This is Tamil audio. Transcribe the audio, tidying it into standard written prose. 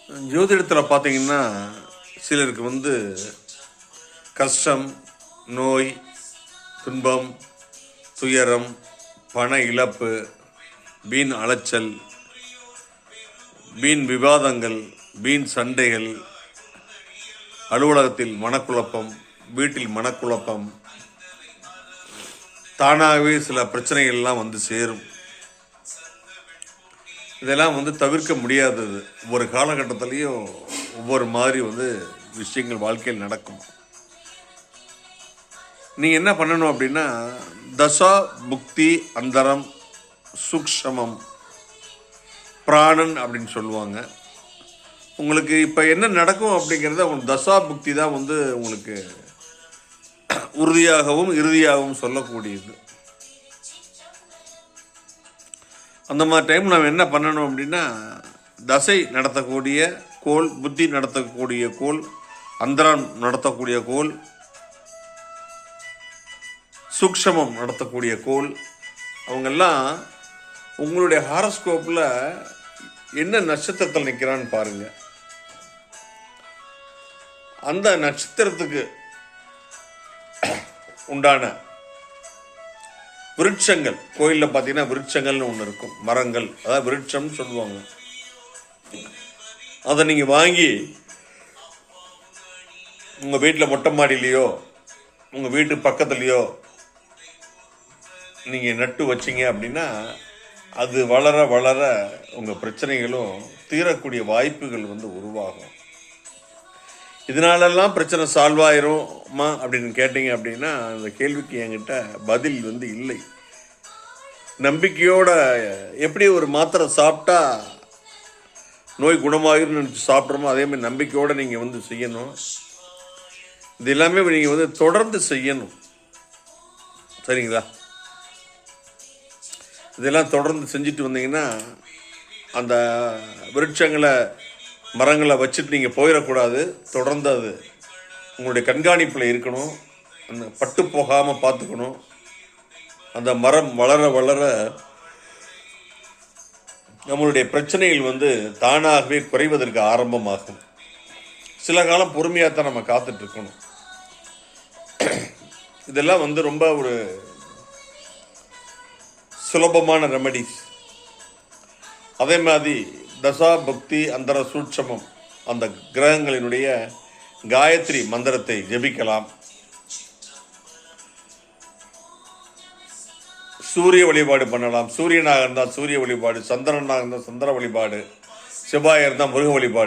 ஜோதிடத்தில் பார்த்தீங்கன்னா சிலருக்கு கஷ்டம், நோய், துன்பம், துயரம், பண இழப்பு, வீண் அலைச்சல், வீண் விவாதங்கள், வீண் சண்டைகள், அலுவலகத்தில் மனக்குழப்பம், வீட்டில் மனக்குழப்பம், தானாகவே சில பிரச்சனைகள்லாம் சேரும். இதெல்லாம் தவிர்க்க முடியாதது. ஒவ்வொரு காலகட்டத்திலையும் ஒவ்வொரு மாதிரி விஷயங்கள் வாழ்க்கையில் நடக்கும். நீங்கள் என்ன பண்ணணும் அப்படின்னா, தசா புக்தி அந்தரம் சூக்ஷமம் பிராணன் அப்படின்னு சொல்லுவாங்க. உங்களுக்கு இப்போ என்ன நடக்கும் அப்படிங்கிறத உங்களுக்கு தசா புக்தி தான் உங்களுக்கு உறுதியாகவும் இறுதியாகவும் சொல்லக்கூடியது. அந்த மாதிரி டைம் நம்ம என்ன பண்ணணும் அப்படின்னா, தசை நடத்தக்கூடிய கோள், புத்தி நடத்தக்கூடிய கோள், அந்தரம் நடத்தக்கூடிய கோள், சூக்ஷமம் நடத்தக்கூடிய கோள், அவங்கெல்லாம் உங்களுடைய ஹாரோஸ்கோப்பில் என்ன நட்சத்திரத்தில் நிற்கிறான்னு பாருங்கள். அந்த நட்சத்திரத்துக்கு உண்டான விருட்சங்கள், கோயிலில் பார்த்தீங்கன்னா விருட்சங்கள்னு ஒன்று இருக்கும், மரங்கள், அதாவது விருட்சம்னு சொல்லுவாங்க. அதை நீங்கள் வாங்கி உங்கள் வீட்டில் மொட்டை மாடியிலையோ உங்கள் வீட்டு பக்கத்துலேயோ நீங்கள் நட்டு வச்சிங்க அப்படின்னா அது வளர வளர உங்கள் பிரச்சனைகளும் தீரக்கூடிய வாய்ப்புகள் உருவாகும். இதனாலெல்லாம் பிரச்சனை சால்வ் ஆயிருமா அப்படின்னு கேட்டீங்க அப்படின்னா அந்த கேள்விக்கு என்கிட்ட பதில் இல்லை. நம்பிக்கையோட எப்படி ஒரு மாத்திரை சாப்பிட்டா நோய் குணமாகிரும்னு நினச்சி சாப்பிட்றோமோ அதே மாதிரி நம்பிக்கையோடு நீங்கள் செய்யணும். இது எல்லாமே நீங்கள் தொடர்ந்து செய்யணும். சரிங்களா? இதெல்லாம் தொடர்ந்து செஞ்சுட்டு வந்தீங்கன்னா அந்த விருட்சங்களை, மரங்களை வச்சுட்டு நீங்கள் போயிடக்கூடாது. தொடர்ந்து அது உங்களுடைய கண்காணிப்பில் இருக்கணும். அந்த பட்டு போகாமல் பார்த்துக்கணும். அந்த மரம் வளர வளர நம்மளுடைய பிரச்சனைகள் தானாகவே குறைவதற்கு ஆரம்பமாகும். சில காலம் பொறுமையாக தான் நம்ம காத்துட்ருக்கணும். இதெல்லாம் ரொம்ப ஒரு சுலபமான ரெமடிஸ். அதே மாதிரி தசா பக்தி அந்தர சூட்சமம் அந்த கிரகங்களினுடைய காயத்ரி மந்திரத்தை ஜபிக்கலாம். சூரிய வழிபாடு பண்ணலாம். சூரியனாக இருந்தால் சூரிய வழிபாடு, சந்திரனாக இருந்தால் சந்திர வழிபாடு, செவ்வாயாக இருந்தால் முருக வழிபாடு.